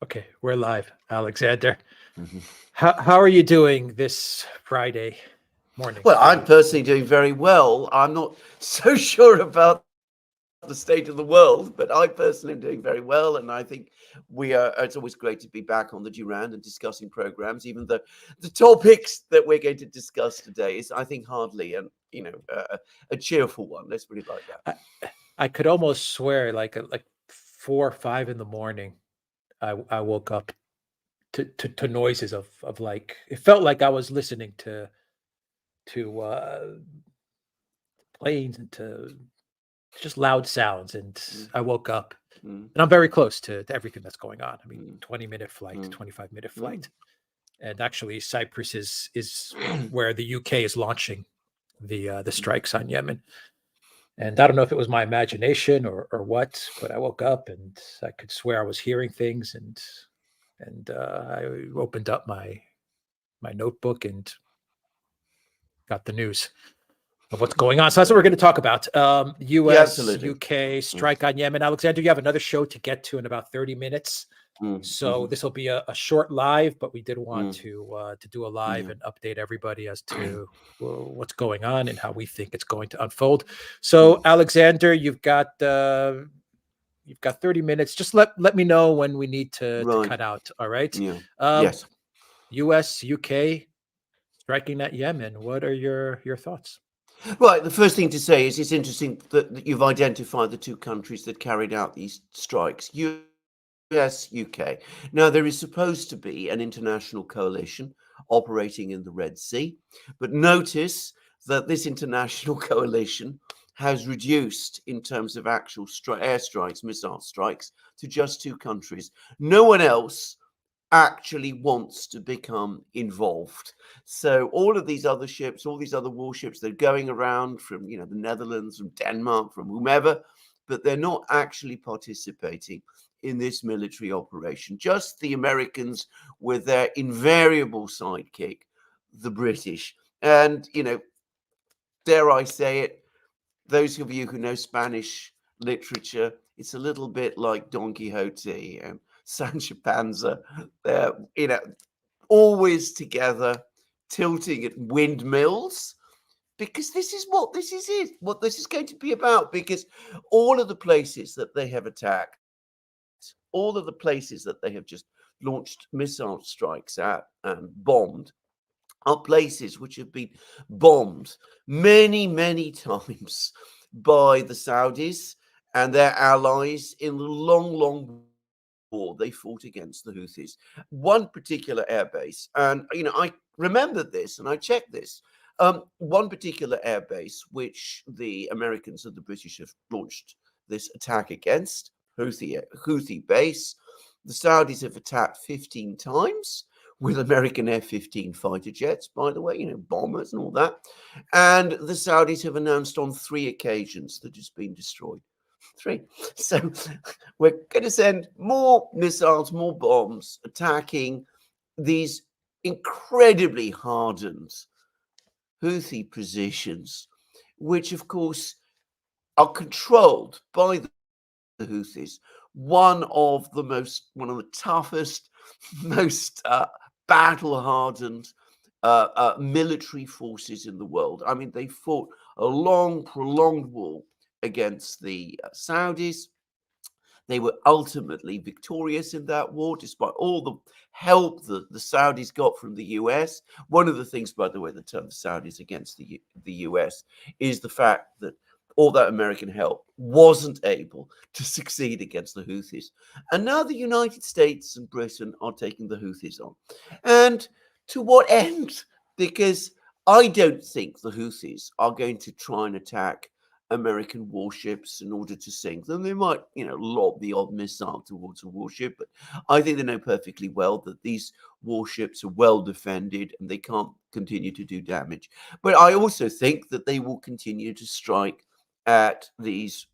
Okay, we're live, Alexander. Mhm. How are you doing this Friday morning Well, for I'm you? personally doing very well. I'm not so sure about the state of the world, but I personally am doing very well. And I think it's always great to be back on the Duran and discussing programs, even though the topics that we're going to discuss today is, I think, hardly a cheerful one. Let's put it like that. I, I could almost swear, like 4 or 5 in the morning, I woke up to noises of like it felt like I was listening to planes and to just loud sounds, and Mm, I woke up, mm, and I'm very close to everything that's going on. I mean, mm, 20-minute flight, mm, 25-minute mm. flight, and actually Cyprus is where the UK is launching the strikes on Yemen. And I don't know if it was my imagination or what, but I woke up and I could swear I was hearing things, and I opened up my notebook and got the news of what's going on. So that's what we're going to talk about. Yeah, U.S. absolutely. UK Mm, strike on Yemen. Alexander, you have another show to get to in about 30 minutes. mm, So mhm, this will be a short live, but we did want mm, to do a live yeah. and update everybody as to what's going on and how we think it's going to unfold. So Mm, Alexander, you've got 30 minutes. Just let me know when we need to right. cut out. All right. Yeah. Um, Yes. U.S. UK striking at Yemen. What are your thoughts? Right. The first thing to say is it's interesting that you've identified the two countries that carried out these strikes, US, UK. Now, there is supposed to be an international coalition operating in the Red Sea, but notice that this international coalition has reduced in terms of actual airstrikes, missile strikes, to just two countries. No one else actually wants to become involved. So all of these other ships, all these other warships, they're going around from the Netherlands, from Denmark, from whomever, but they're not actually participating in this military operation. Just the Americans with their invariable sidekick, the British. And dare I say it, those of you who know Spanish literature, it's a little bit like Don Quixote and Sancho Panza. They're, always together, tilting at windmills, because this is what this is going to be about. Because all of the places that they have attacked, all of the places that they have just launched missile strikes at and bombed, are places which have been bombed many, many times by the Saudis and their allies in the long, long war they fought against the Houthis. One particular airbase, and I remembered this and I checked this. One particular airbase which the Americans and the British have launched this attack against, Houthi base. The Saudis have attacked 15 times with American F-15 fighter jets, by the way, bombers and all that. And the Saudis have announced on 3 occasions that it's been destroyed. Three. So we're going to send more missiles, more bombs attacking these incredibly hardened Houthi positions, which, of course, are controlled by the Houthis, one of the toughest, most battle hardened military forces in the world. I mean, they fought a long, prolonged war against the Saudis. They were ultimately victorious in that war, despite all the help that the Saudis got from the US. One of the things, by the way, that turned the Saudis against the US is the fact that all that American help wasn't able to succeed against the Houthis. And now the United States and Britain are taking the Houthis on. And to what end? Because I don't think the Houthis are going to try and attack American warships in order to sink them. They might, lob the odd missile towards a warship, but I think they know perfectly well that these warships are well defended and they can't continue to do damage. But I also think that they will continue to strike at these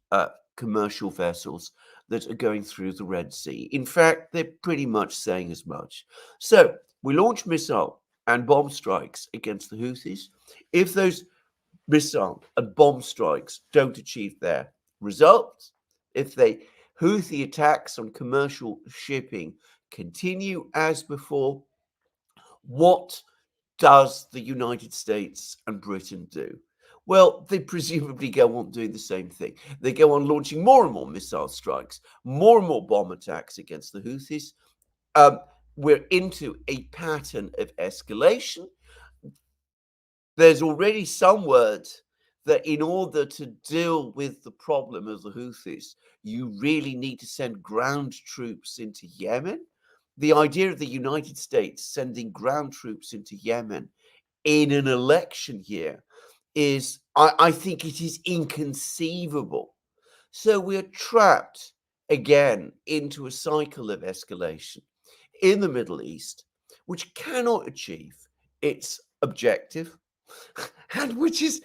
commercial vessels that are going through the Red Sea. In fact, they're pretty much saying as much. So we launch missile and bomb strikes against the Houthis. If those missile and bomb strikes don't achieve their results, if they Houthi attacks on commercial shipping continue as before. What does the United States and Britain do? Well, they presumably go on doing the same thing. They go on launching more and more missile strikes, more and more bomb attacks against the Houthis. Um, we're into a pattern of escalation. There's already some words that in order to deal with the problem of the Houthis, you really need to send ground troops into Yemen. The idea of the United States sending ground troops into Yemen in an election year is, I think it is inconceivable. So we're trapped again into a cycle of escalation in the Middle East, which cannot achieve its objective and which is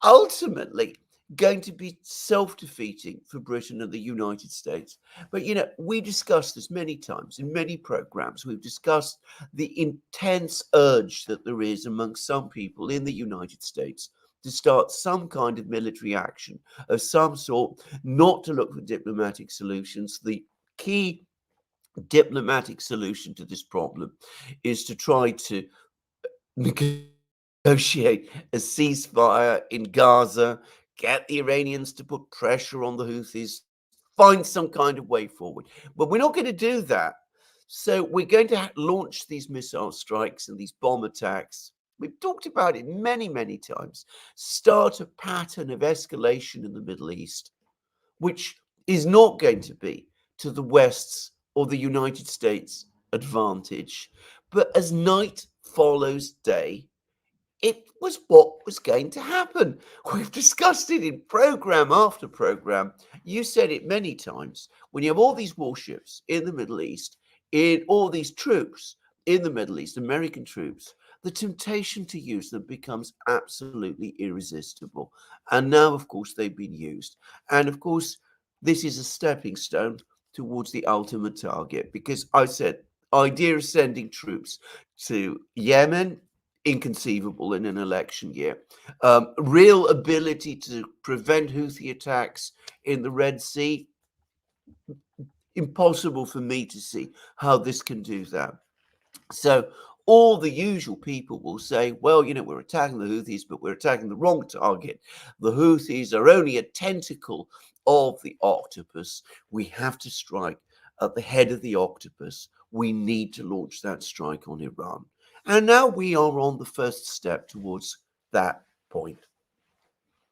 ultimately going to be self-defeating for Britain and the United States. But we discussed this many times in many programs. We've discussed the intense urge that there is among some people in the United States to start some kind of military action of some sort, not to look for diplomatic solutions. The key diplomatic solution to this problem is to try to negotiate a ceasefire in Gaza, get the Iranians to put pressure on the Houthis, find some kind of way forward. But we're not going to do that. So we're going to launch these missile strikes and these bomb attacks. We've talked about it many, many times. Start a pattern of escalation in the Middle East, which is not going to be to the West's or the United States' advantage. But as night follows day, it was what was going to happen. We've discussed it in program after program. You said it many times. When you have all these warships in the Middle East, in all these troops in the Middle East, American troops, the temptation to use them becomes absolutely irresistible. And now, of course, they've been used. And of course, this is a stepping stone towards the ultimate target, because I said, idea of sending troops to Yemen, inconceivable in an election year. Real ability to prevent Houthi attacks in the Red Sea, impossible for me to see how this can do that. So all the usual people will say, well, we're attacking the Houthis, but we're attacking the wrong target. The Houthis are only a tentacle of the octopus. We have to strike at the head of the octopus. We need to launch that strike on Iran. And now we are on the first step towards that point.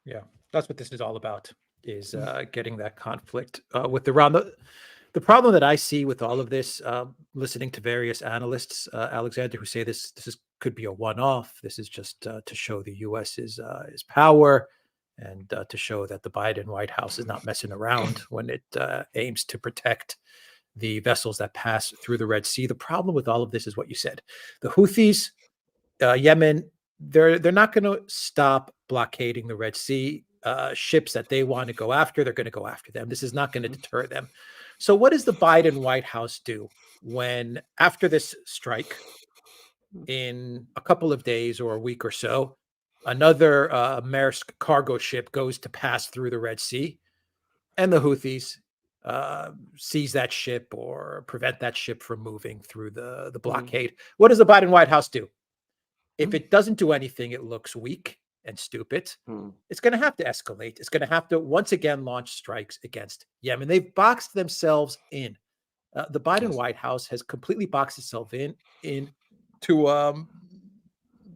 Yeah, that's what this is all about, is getting that conflict with Iran. The problem that I see with all of this, listening to various analysts, Alexander, who say this could be a one-off. This is just to show the U.S.'s power, and to show that the Biden White House is not messing around when it aims to protect the vessels that pass through the Red Sea. The problem with all of this is what you said. The Houthis, Yemen, they're not going to stop blockading the Red Sea. Ships that they want to go after, they're going to go after them. This is not going to deter them. So what does the Biden White House do when, after this strike, in a couple of days or a week or so, another Maersk cargo ship goes to pass through the Red Sea, and the Houthis seize that ship or prevent that ship from moving through the blockade? What does the Biden White House do? If it doesn't do anything, it looks weak and stupid. It's going to have to escalate. It's going to have to once again launch strikes against Yemen. They've boxed themselves in. The Biden White House has completely boxed itself in to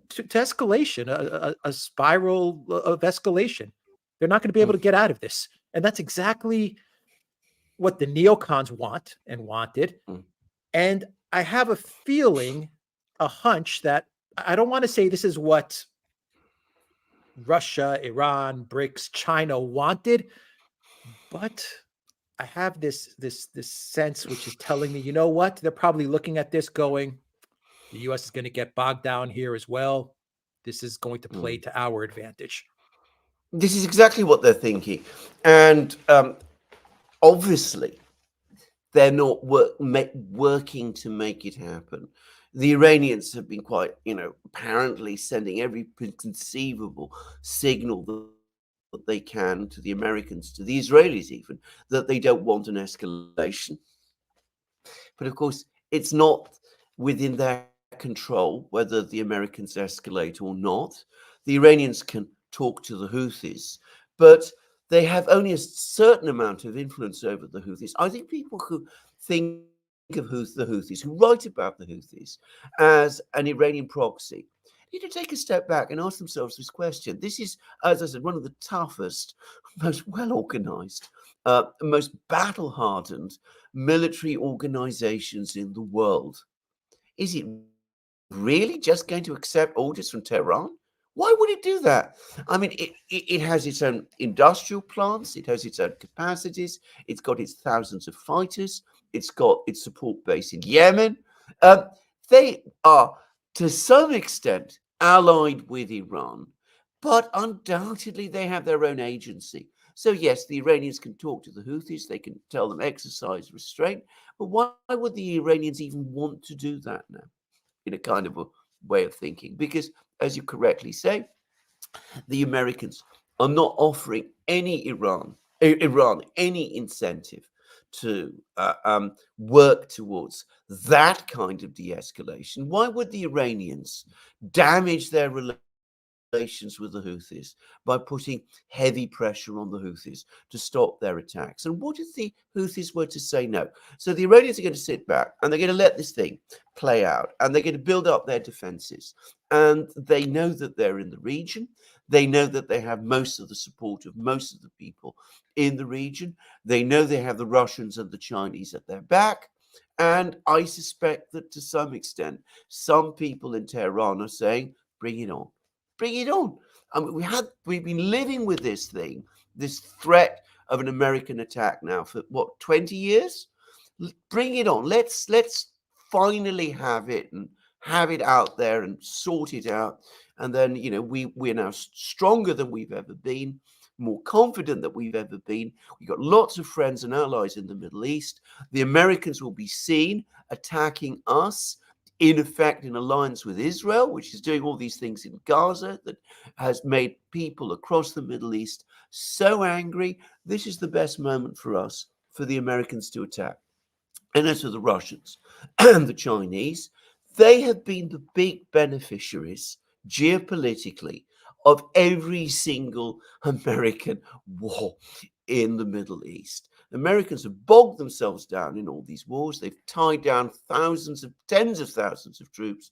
escalation, a spiral of escalation. They're not going to be able to get out of this, and that's exactly what the neocons want and wanted. And I have a feeling, a hunch, that I don't want to say this is what Russia, Iran, BRICS, China wanted, but I have this sense which is telling me, you know what? They're probably looking at this going, the U.S. is going to get bogged down here as well. This is going to play to our advantage. This is exactly what they're thinking. And obviously, they're not working to make it happen. The Iranians have been quite, apparently sending every conceivable signal that they can to the Americans, to the Israelis even, that they don't want an escalation. But of course, it's not within their control whether the Americans escalate or not. The Iranians can talk to the Houthis, but they have only a certain amount of influence over the Houthis. I think people who think of the Houthis, who write about the Houthis as an Iranian proxy, need to take a step back and ask themselves this question. This is, as I said, one of the toughest, most well-organized, most battle-hardened military organizations in the world. Is it really just going to accept orders from Tehran? Why would it do that? I mean, it has its own industrial plants, it has its own capacities, it's got its thousands of fighters, it's got its support base in Yemen. They are, to some extent, allied with Iran, but undoubtedly they have their own agency. So yes, the Iranians can talk to the Houthis, they can tell them exercise restraint, but why would the Iranians even want to do that now? In a kind of a way of thinking, because as you correctly say, the Americans are not offering Iran any incentive to work towards that kind of de-escalation. Why would the Iranians damage their relations with the Houthis by putting heavy pressure on the Houthis to stop their attacks? And what if the Houthis were to say no? So the Iranians are going to sit back and they're going to let this thing play out, and they're going to build up their defenses. And they know that they're in the region. They know that they have most of the support of most of the people in the region. They know they have the Russians and the Chinese at their back. And I suspect that to some extent, some people in Tehran are saying, bring it on. Bring it on. I mean, we've been living with this thing, this threat of an American attack now for what, 20 years? Bring it on. Let's finally have it and have it out there and sort it out. And then, we're now stronger than we've ever been, more confident than we've ever been. We've got lots of friends and allies in the Middle East. The Americans will be seen attacking us, in effect, in alliance with Israel, which is doing all these things in Gaza that has made people across the Middle East so angry. This is the best moment for us, for the Americans to attack. And as for the Russians and the Chinese, they have been the big beneficiaries geopolitically of every single American war in the Middle East. Americans have bogged themselves down in all these wars. They've tied down tens of thousands of troops,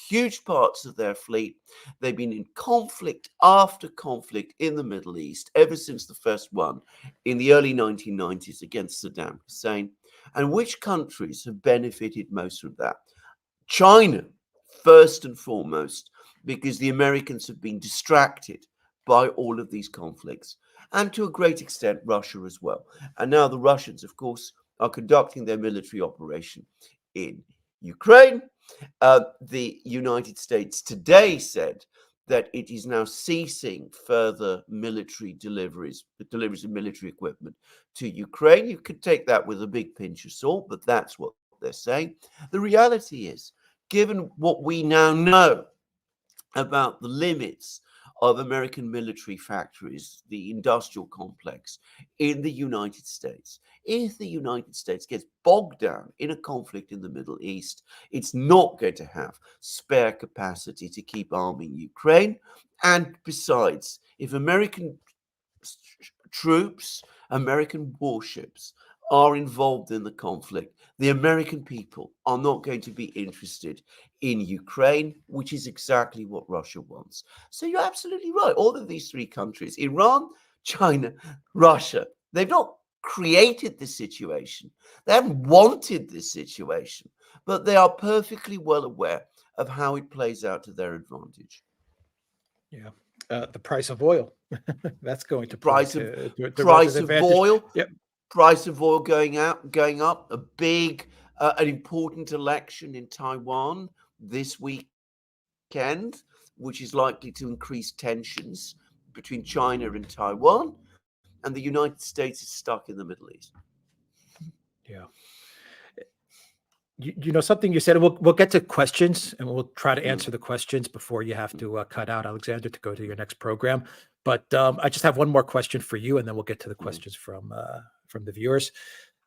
huge parts of their fleet. They've been in conflict after conflict in the Middle East ever since the first one in the early 1990s against Saddam Hussein. And which countries have benefited most from that? China, first and foremost, because the Americans have been distracted by all of these conflicts, and to a great extent, Russia as well. And now the Russians, of course, are conducting their military operation in Ukraine. The United States today said that it is now ceasing further military deliveries of military equipment to Ukraine. You could take that with a big pinch of salt, but that's what they're saying. The reality is, given what we now know about the limits of American military factories, the industrial complex in the United States, if the United States gets bogged down in a conflict in the Middle East, it's not going to have spare capacity to keep arming Ukraine. And besides, if American troops, American warships are involved in the conflict, the American people are not going to be interested in Ukraine, which is exactly what Russia wants. So you're absolutely right. All of these three countries, Iran, China, Russia, they've not created this situation. They haven't wanted this situation, but they are perfectly well aware of how it plays out to their advantage. Yeah. The price of oil, that's going to play Price of to Russia's price of advantage. oil, Yep. price of oil going up. A big, an important election in Taiwan this weekend, which is likely to increase tensions between China and Taiwan, and the United States is stuck in the Middle East. Yeah. You know something you said. We'll get to questions, and we'll try to answer the questions before you have to cut out, Alexander, to go to your next program. But I just have one more question for you, and then we'll get to the questions from the viewers.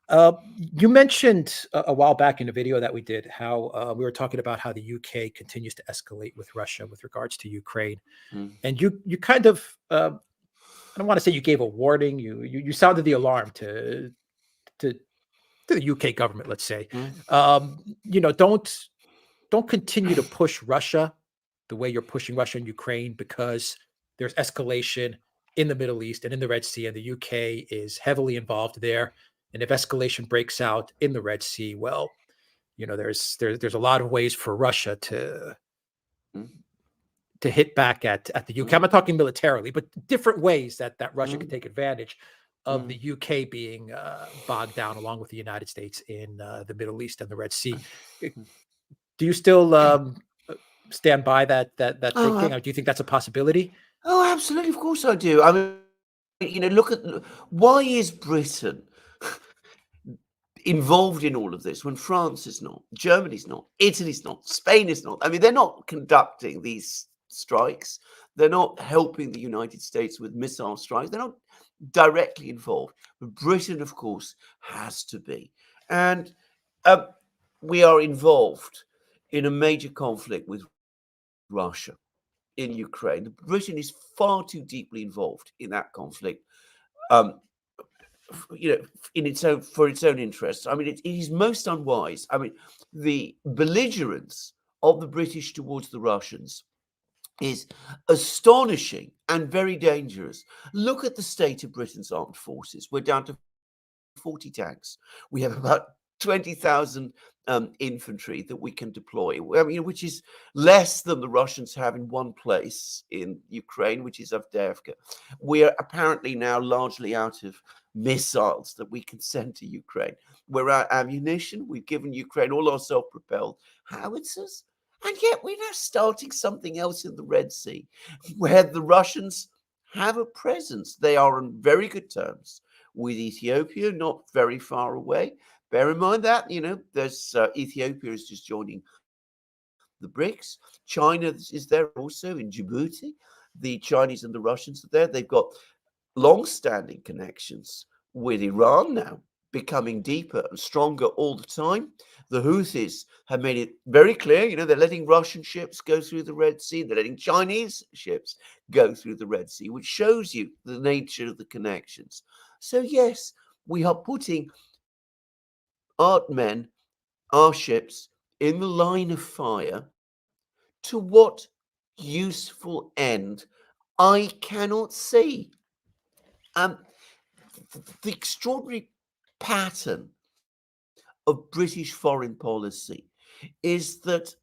You mentioned a while back in a video that we did how we were talking about how the UK continues to escalate with Russia with regards to Ukraine, Mm, and you kind of I don't want to say you gave a warning. You sounded the alarm to to the UK government, let's say. mm, You know, don't continue to push Russia the way you're pushing Russia and Ukraine, because there's escalation in the Middle East and in the Red Sea, and the UK is heavily involved there. And if escalation breaks out in the Red Sea, well, you know, there's a lot of ways for Russia mm, to hit back at the UK. I'm mm, not talking militarily, but different ways that Russia can mm, take advantage of mm. the UK being bogged down along with the United States in the Middle East and the Red Sea. Do you still stand by that Oh, thinking, or do you think that's a possibility? oh, absolutely. Of course I do. I mean, look at why is Britain involved in all of this when France is not, Germany's not, Italy's not, Spain is not. I mean, they're not conducting these strikes. They're not helping the United States with missile strikes. They're not directly involved. But Britain, of course, has to be. And uh, we are involved in a major conflict with Russia in Ukraine. Britain is far too deeply involved in that conflict. Um, in its own for its own interests. I mean, it is most unwise. I mean, the belligerence of the British towards the Russians is astonishing and very dangerous. Look at the state of Britain's armed forces. We're down to 40 tanks. We have about 20,000 infantry that we can deploy. I mean, which is less than the Russians have in one place in Ukraine, which is Avdiivka. We are apparently now largely out of missiles that we can send to Ukraine. We're out of ammunition. We've given Ukraine all our self-propelled howitzers. And yet we're now starting something else in the Red Sea, where the Russians have a presence. They are on very good terms with Ethiopia, not very far away. Bear in mind that, there's Ethiopia is just joining the BRICS. China is there also in Djibouti. The Chinese and the Russians are there. They've got long-standing connections with Iran now, becoming deeper and stronger all the time. The Houthis have made it very clear, they're letting Russian ships go through the Red Sea. They're letting Chinese ships go through the Red Sea, which shows you the nature of the connections. So yes, we are putting our men, our ships, in the line of fire. To what useful end? I cannot see. The extraordinary pattern of British foreign policy is that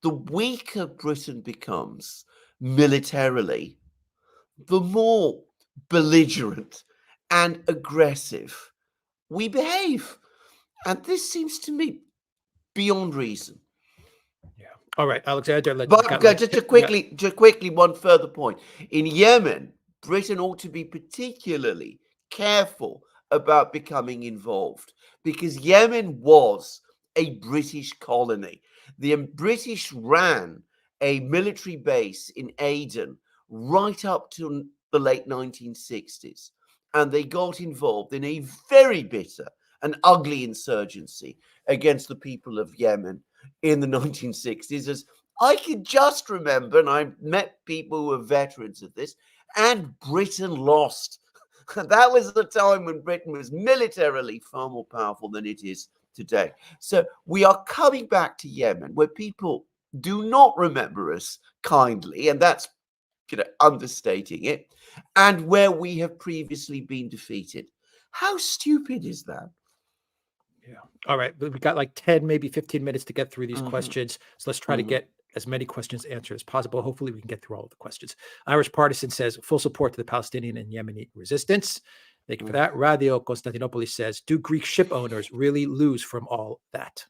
the weaker Britain becomes militarily, the more belligerent and aggressive we behave. And this seems to me beyond reason. Yeah. All right, Alexander. We've got But like just quickly, one further point. In Yemen, Britain ought to be particularly careful about becoming involved because Yemen was a British colony. The British ran a military base in Aden right up to the late 1960s, and they got involved in a very bitter and ugly insurgency against the people of Yemen in the 1960s. As I can just remember, and I met people who were veterans of this, and Britain lost. That was the time when Britain was militarily far more powerful than it is today. So we are coming back to Yemen, where people do not remember us kindly, and that's understating it, and where we have previously been defeated. How stupid is that? Yeah. All right. We've got like 10, maybe 15 minutes to get through these Mhm, questions. So let's try to mhm, get as many questions answered as possible. Hopefully, we can get through all of the questions. Irish Partisan says full support to the Palestinian and Yemeni resistance. Thank you for mhm. that. Radio Konstantinopolis says, do Greek ship owners really lose from all that?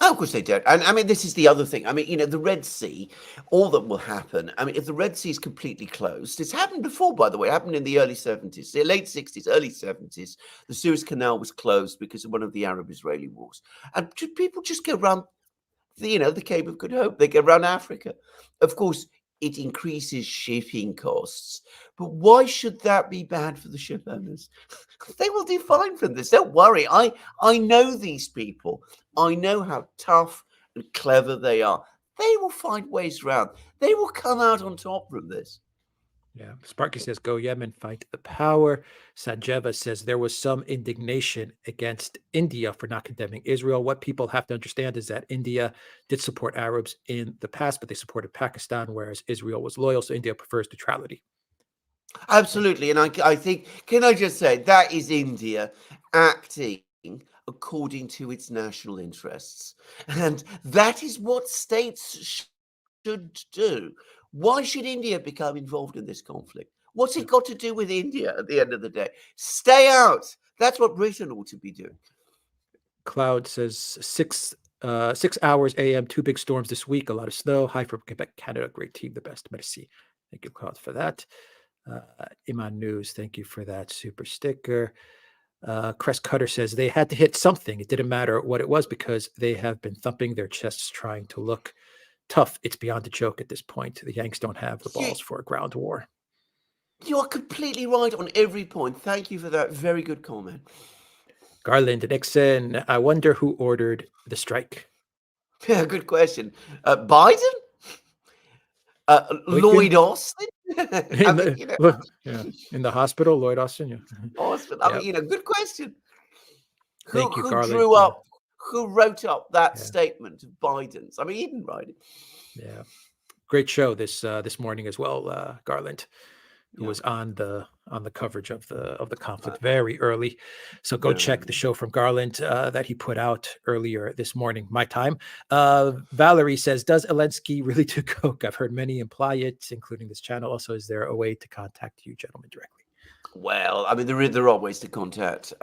Oh, of course they don't. And I mean, this is the other thing. I mean, the Red Sea, all that will happen. I mean, if the Red Sea is completely closed, it's happened before, by the way, it happened in the early 70s, the late 60s, early 70s. The Suez Canal was closed because of one of the Arab-Israeli wars. And people just go around the Cape of Good Hope. They go around Africa. Of course, it increases shipping costs. But why should that be bad for the ship owners? They will do fine from this. Don't worry. I know these people. I know how tough and clever they are. They will find ways around. They will come out on top from this. Yeah. Sparky says, go Yemen, fight the power. Sanjeva says there was some indignation against India for not condemning Israel. What people have to understand is that India did support Arabs in the past, but they supported Pakistan, whereas Israel was loyal. So India prefers neutrality. Absolutely. And I think, can I just say, that is India acting according to its national interests. And that is what states should do. Why should India become involved in this conflict? What's it got to do with India at the end of the day? Stay out. That's what Britain ought to be doing. Cloud says 6 hours a.m., 2 big storms this week, a lot of snow. Hi from Quebec, Canada. Great team, the best. Merci. Thank you, Cloud, for that. Iman News, thank you for that super sticker. Crest Cutter says they had to hit something. It didn't matter what it was because they have been thumping their chests trying to look tough. It's beyond a joke at this point. The Yanks don't have the balls for a ground war. You are completely right on every point. Thank you for that very good comment. Garland and Nixon, I wonder who ordered the strike. Yeah, good question. Biden? Lloyd Austin? In the hospital, Lloyd Austin. Yeah. Austin. I mean, good question. Thank you, who Garland. drew up, who wrote up that statement of Biden's? I mean, he didn't write it. Yeah, great show this morning as well, Garland, who was on the coverage of the conflict very early. So go check the show from Garland that he put out earlier this morning, my time. Valerie says, does Zelensky really do coke? I've heard many imply it, including this channel. Also, is there a way to contact you gentlemen directly? Well, I mean, there are ways to contact.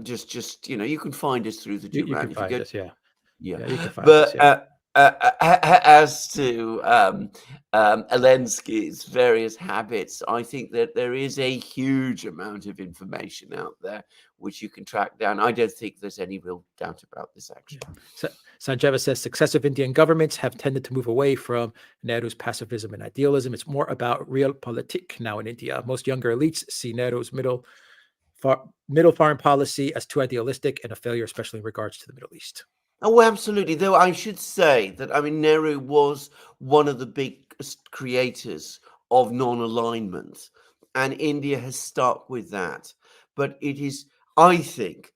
Just you can find us through the Duran. You can find us, yeah. Yeah, you can find us, yeah. As to Zelensky's various habits, I think that there is a huge amount of information out there which you can track down. I don't think there's any real doubt about this, actually. So, Sanjeva says successive Indian governments have tended to move away from Nehru's pacifism and idealism. It's more about realpolitik now in India. Most younger elites see Nehru's middle foreign policy as too idealistic and a failure, especially in regards to the Middle East. Oh, absolutely. Though I should say that, I mean, Nehru was one of the big creators of non-alignment, and India has stuck with that. But it is, I think,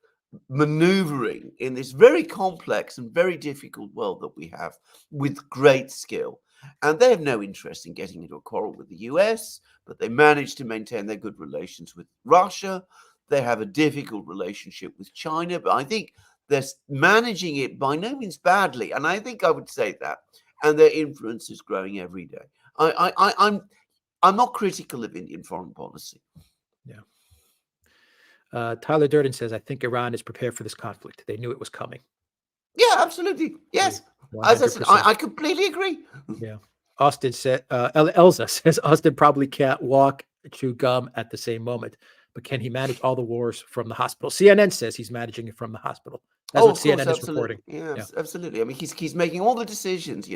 maneuvering in this very complex and very difficult world that we have with great skill. And they have no interest in getting into a quarrel with the US, but they managed to maintain their good relations with Russia. They have a difficult relationship with China, but I think they're managing it by no means badly, and I think I would say that. And their influence is growing every day. I'm not critical of Indian foreign policy. Yeah. Tyler Durden says, I think Iran is prepared for this conflict. They knew it was coming. Yeah, absolutely. Yes. 100%. As I said, I completely agree. Yeah. Austin said, Elza says, Austin probably can't walk, chew gum at the same moment, but can he manage all the wars from the hospital? CNN says he's managing it from the hospital. That's what CNN is reporting. Yeah, absolutely. I mean, he's making all the decisions.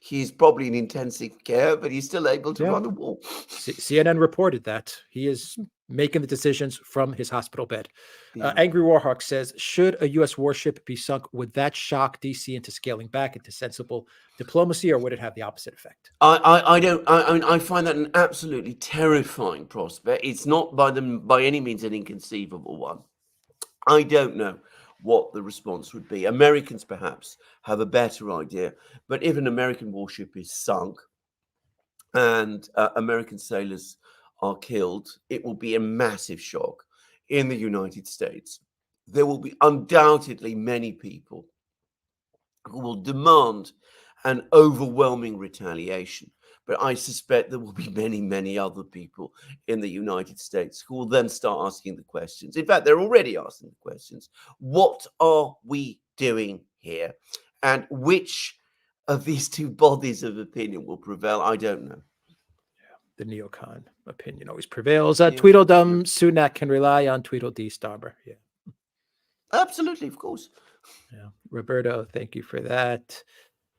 He's probably in intensive care, but he's still able to run a war. CNN reported that he is making the decisions from his hospital bed. Angry Warhawk says, should a U.S. warship be sunk, would that shock D.C. into scaling back into sensible diplomacy, or would it have the opposite effect? I find that an absolutely terrifying prospect. It's not by any means an inconceivable one. I don't know what the response would be. Americans perhaps have a better idea, but if an American warship is sunk and American sailors are killed, it will be a massive shock in the United States. There will be undoubtedly many people who will demand an overwhelming retaliation. But I suspect there will be many, many other people in the United States who will then start asking the questions. In fact, they're already asking the questions. What are we doing here? And which of these two bodies of opinion will prevail? I don't know. The neocon opinion always prevails. Tweedledum, Sunak can rely on Tweedledee Starmer. Yeah. Absolutely, of course. Yeah. Roberto, thank you for that.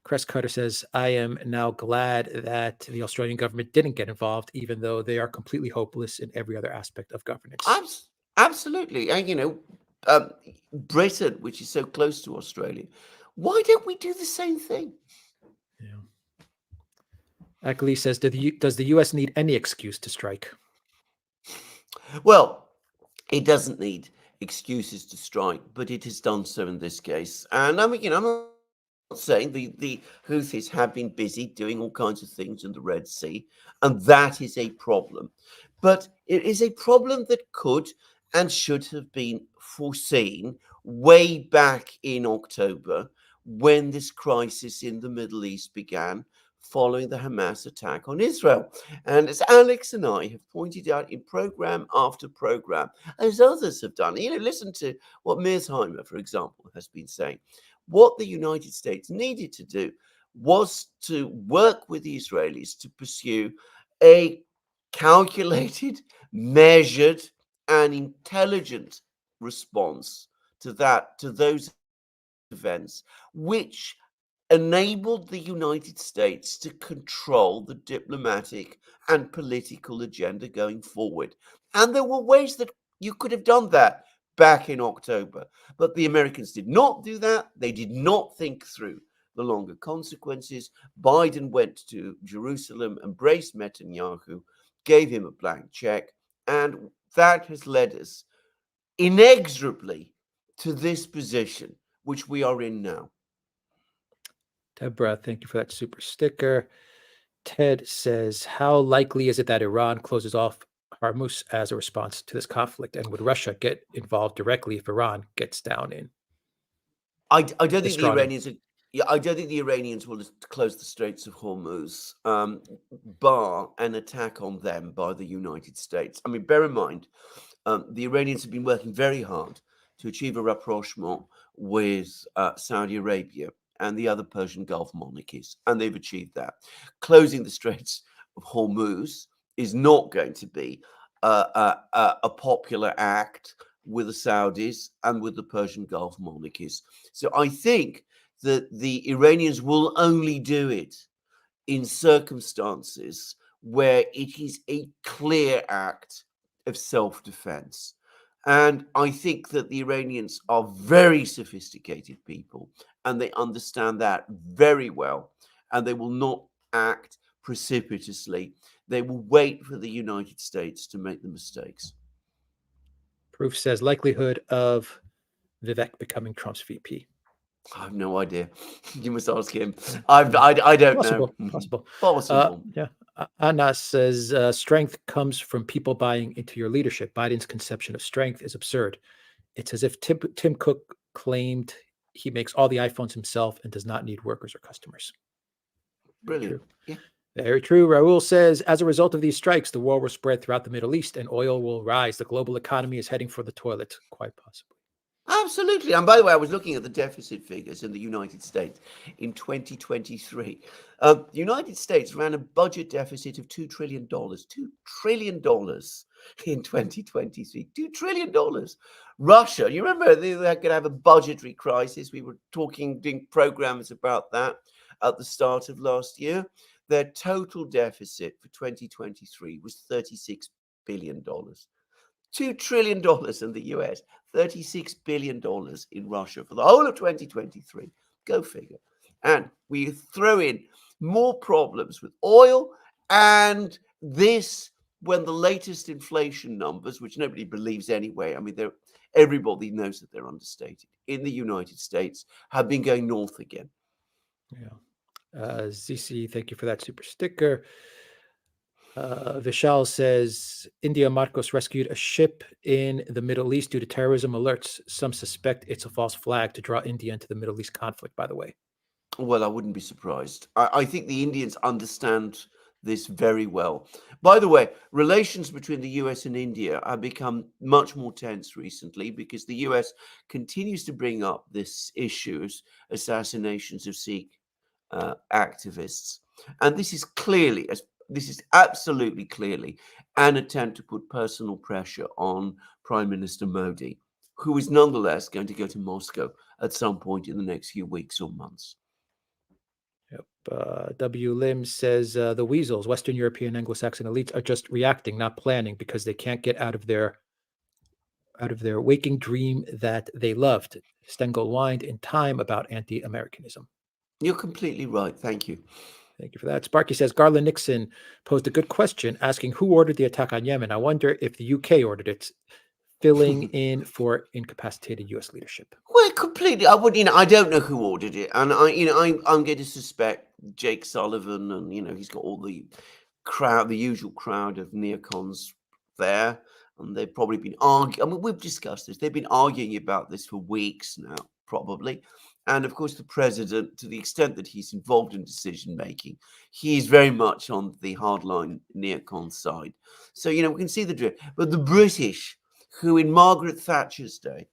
Crest Cutter says, I am now glad that the Australian government didn't get involved, even though they are completely hopeless in every other aspect of governance. Absolutely. And, um, Britain, which is so close to Australia, why don't we do the same thing? Yeah. Ackley says, does the U.S. need any excuse to strike? Well, it doesn't need excuses to strike, but it has done so in this case. And I'm not saying the Houthis have been busy doing all kinds of things in the Red Sea, and that is a problem. But it is a problem that could and should have been foreseen way back in October when this crisis in the Middle East began following the Hamas attack on Israel. And as Alex and I have pointed out in program after program, as others have done, listen to what Mearsheimer, for example, has been saying. What the United States needed to do was to work with the Israelis to pursue a calculated, measured, and intelligent response to those events, which enabled the United States to control the diplomatic and political agenda going forward. And there were ways that you could have done that back in October. But the Americans did not do that. They did not think through the longer consequences. Biden went to Jerusalem, embraced Netanyahu, gave him a blank check, and that has led us inexorably to this position, which we are in now. Deborah, thank you for that super sticker. Ted says, how likely is it that Iran closes off Hormuz as a response to this conflict? And would Russia get involved directly if Iran gets down in? I don't think the strong in. Iranians. I don't think the Iranians will close the Straits of Hormuz, bar an attack on them by the United States. I mean, bear in mind, the Iranians have been working very hard to achieve a rapprochement with Saudi Arabia and the other Persian Gulf monarchies, and they've achieved that. Closing the Straits of Hormuz is not going to be a popular act with the Saudis and with the Persian Gulf monarchies. So I think that the Iranians will only do it in circumstances where it is a clear act of self-defense. And I think that the Iranians are very sophisticated people and they understand that very well. And they will not act precipitously. They will wait for the United States to make the mistakes. Proof says likelihood of Vivek becoming Trump's VP. I have no idea. You must ask him. I don't know. Possible. Yeah. Anna says strength comes from people buying into your leadership. Biden's conception of strength is absurd. It's as if Tim Cook claimed he makes all the iPhones himself and does not need workers or customers. Brilliant. Yeah. Very true. Raul says, as a result of these strikes, the war will spread throughout the Middle East and oil will rise. The global economy is heading for the toilet, quite possibly. Absolutely. And by the way, I was looking at the deficit figures in the United States in 2023. The United States ran a budget deficit of $2 trillion. $2 trillion in 2023. $2 trillion. Russia, you remember they were going to have a budgetary crisis. We were doing programs about that at the start of last year. Their total deficit for 2023 was $36 billion. $2 trillion in the US, $36 billion in Russia for the whole of 2023. Go figure. And we throw in more problems with oil and this when the latest inflation numbers, which nobody believes anyway, I mean, everybody knows that they're understated, in the United States have been going north again. Yeah. ZC, thank you for that super sticker. Vishal says India Marcos rescued a ship in the Middle East due to terrorism alerts. Some suspect it's a false flag to draw India into the Middle East conflict, by the way. Well, I wouldn't be surprised. I think the Indians understand this very well. By the way, relations between the US and India have become much more tense recently because the US continues to bring up this issue as assassinations of Sikh activists. And this is absolutely clearly an attempt to put personal pressure on Prime Minister Modi, who is nonetheless going to go to Moscow at some point in the next few weeks or months. W. Lim says the weasels, Western European Anglo-Saxon elites, are just reacting, not planning, because they can't get out of their waking dream that they loved. Stengel whined in Time about anti-Americanism. You're completely right. Thank you. Thank you for that. Sparky says Garland Nixon posed a good question, asking who ordered the attack on Yemen. I wonder if the UK ordered it, filling in for incapacitated US leadership. Well, completely. I would, I don't know who ordered it, and I'm going to suspect Jake Sullivan, and he's got all the usual crowd of neocons there, and they've probably been arguing. I mean, we've discussed this. They've been arguing about this for weeks now, probably. And of course, the president, to the extent that he's involved in decision making, he's very much on the hardline neocon side. So we can see the drift. But the British, who in Margaret Thatcher's day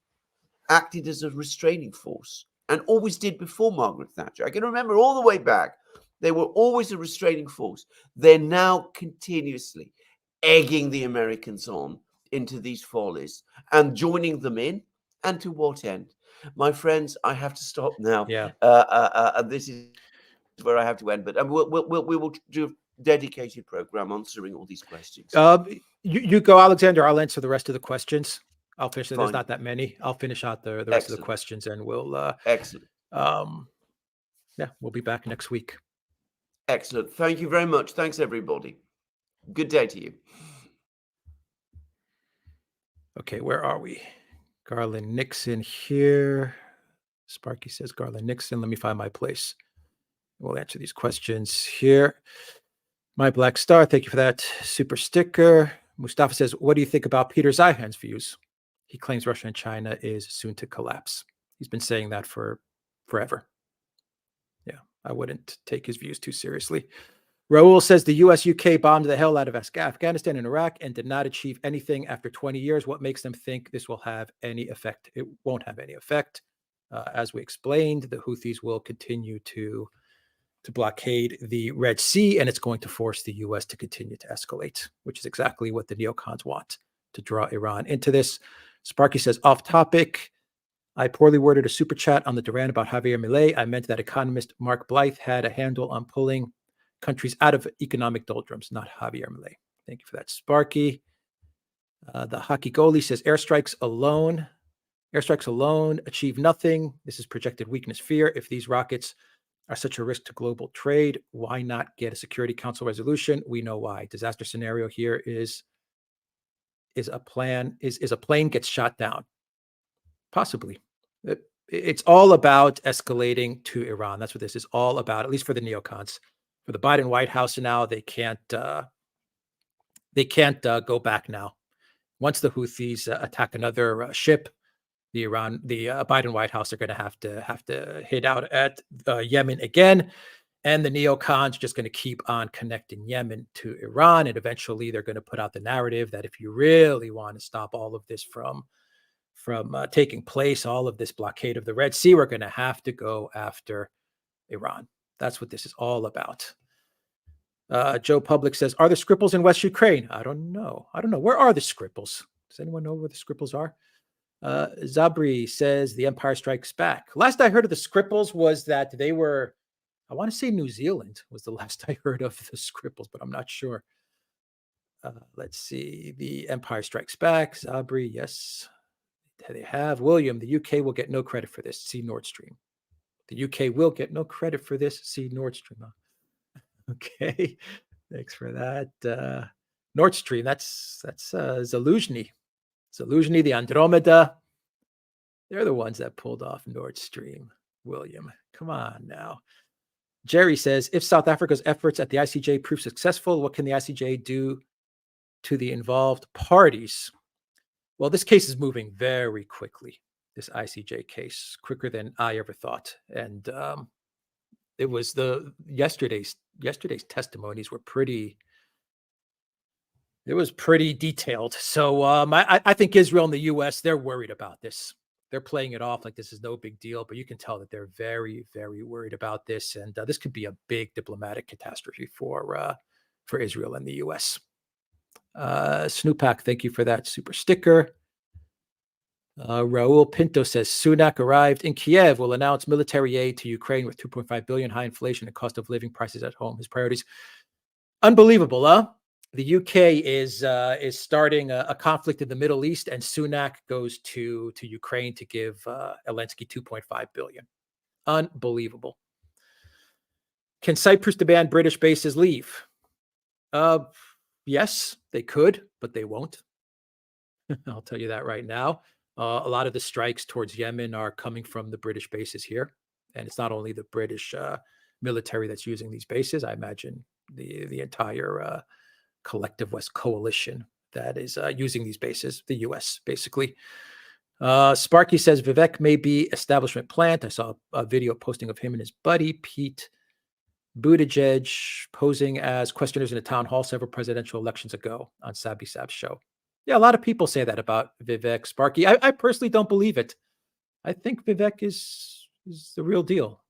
acted as a restraining force and always did before Margaret Thatcher. I can remember all the way back, they were always a restraining force. They're now continuously egging the Americans on into these follies and joining them in. And to what end? My friends, I have to stop now. Yeah. This is where I have to end, but we will do a dedicated program answering all these questions. You go, Alexander. I'll answer the rest of the questions. I'll finish. There's Fine. not that many. I'll finish out the rest of the questions, and we'll. Excellent. Yeah, we'll be back next week. Excellent. Thank you very much. Thanks, everybody. Good day to you. Okay, where are we? Garland Nixon here. Sparky says Garland Nixon. Let me find my place. We'll answer these questions here. My Black Star, thank you for that super sticker. Mustafa says, what do you think about Peter Zeihan's views? He claims Russia and China is soon to collapse. He's been saying that for forever. Yeah, I wouldn't take his views too seriously. Raul says the US, UK bombed the hell out of Afghanistan and Iraq and did not achieve anything after 20 years. What makes them think this will have any effect? It won't have any effect. As we explained, the Houthis will continue to blockade the Red Sea, and it's going to force the US to continue to escalate, which is exactly what the neocons want, to draw Iran into this. Sparky says, off topic, I poorly worded a super chat on the Duran about Javier Milei. I meant that economist Mark Blythe had a handle on pulling countries out of economic doldrums, not Javier Milei. Thank you for that, Sparky. The hockey goalie says airstrikes alone achieve nothing. This is projected weakness fear. If these rockets are such a risk to global trade, why not get a Security Council resolution? We know why. Disaster scenario here is a plane gets shot down. Possibly. It's all about escalating to Iran. That's what this is all about, at least for the neocons. For the Biden White House now, they can't go back now. Once the Houthis attack another ship, the Biden White House are going to have to hit out at Yemen again, and the neocons are just going to keep on connecting Yemen to Iran, and eventually they're going to put out the narrative that if you really want to stop all of this from taking place, all of this blockade of the Red Sea, we're going to have to go after Iran. That's what this is all about. Joe Public says, are the Skripals in West Ukraine? I don't know. Where are the Skripals? Does anyone know where the Skripals are? Zabri says the Empire Strikes Back. Last I heard of the Skripals was that they were, I want to say New Zealand was the last I heard of the Skripals, but I'm not sure. Let's see. The Empire Strikes Back. Zabri, yes. They have. William, the UK will get no credit for this. See Nord Stream. The UK will get no credit for this. See Nord Stream. Okay. Thanks for that. Nord Stream, that's Zaluzhny. Zaluzhny, the Andromeda. They're the ones that pulled off Nord Stream. William, come on now. Jerry says, if South Africa's efforts at the ICJ prove successful, what can the ICJ do to the involved parties? Well, this case is moving very quickly, this ICJ case, quicker than I ever thought. And it was yesterday's testimonies were pretty detailed. So I think Israel and the US, they're worried about this. They're playing it off like this is no big deal, but you can tell that they're very, very worried about this. And this could be a big diplomatic catastrophe for Israel and the US. Snoopak, thank you for that super sticker. Raul Pinto says Sunak arrived in Kiev, will announce military aid to Ukraine with 2.5 billion, high inflation and cost of living prices at home. His priorities. Unbelievable, huh? The UK is starting a conflict in the Middle East, and Sunak goes to Ukraine to give Zelensky 2.5 billion. Unbelievable. Can Cyprus demand British bases leave? Yes, they could, but they won't. I'll tell you that right now. A lot of the strikes towards Yemen are coming from the British bases here, and it's not only the British military that's using these bases. I imagine the entire collective West coalition that is using these bases, the U.S. basically. Sparky says Vivek may be establishment plant. I saw a video posting of him and his buddy Pete Buttigieg posing as questioners in a town hall several presidential elections ago on Sabi Sab's show. Yeah, a lot of people say that about Vivek. Sparky, I personally don't believe it. I think Vivek is the real deal.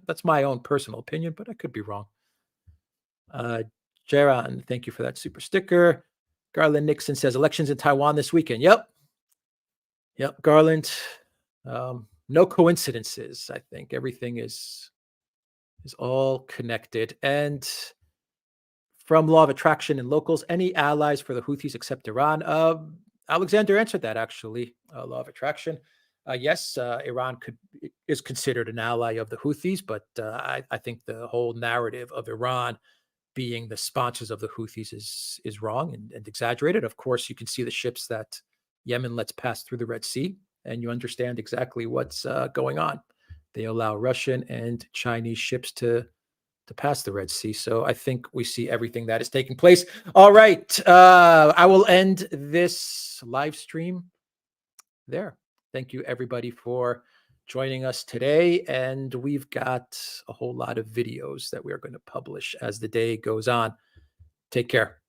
That's my own personal opinion, but I could be wrong. Jaron, thank you for that super sticker. Garland Nixon says elections in Taiwan this weekend. Yep, Garland. No coincidences. I think everything is all connected. And from Law of Attraction and Locals, any allies for the Houthis except Iran? Alexander answered that actually. Law of Attraction. Yes, Iran is considered an ally of the Houthis, but I think the whole narrative of Iran being the sponsors of the Houthis is wrong and exaggerated. Of course, you can see the ships that Yemen lets pass through the Red Sea, and you understand exactly what's going on. They allow Russian and Chinese ships to pass the Red Sea. So I think we see everything that is taking place. All right. I will end this live stream there. Thank you, everybody, for joining us today. And we've got a whole lot of videos that we are going to publish as the day goes on. Take care.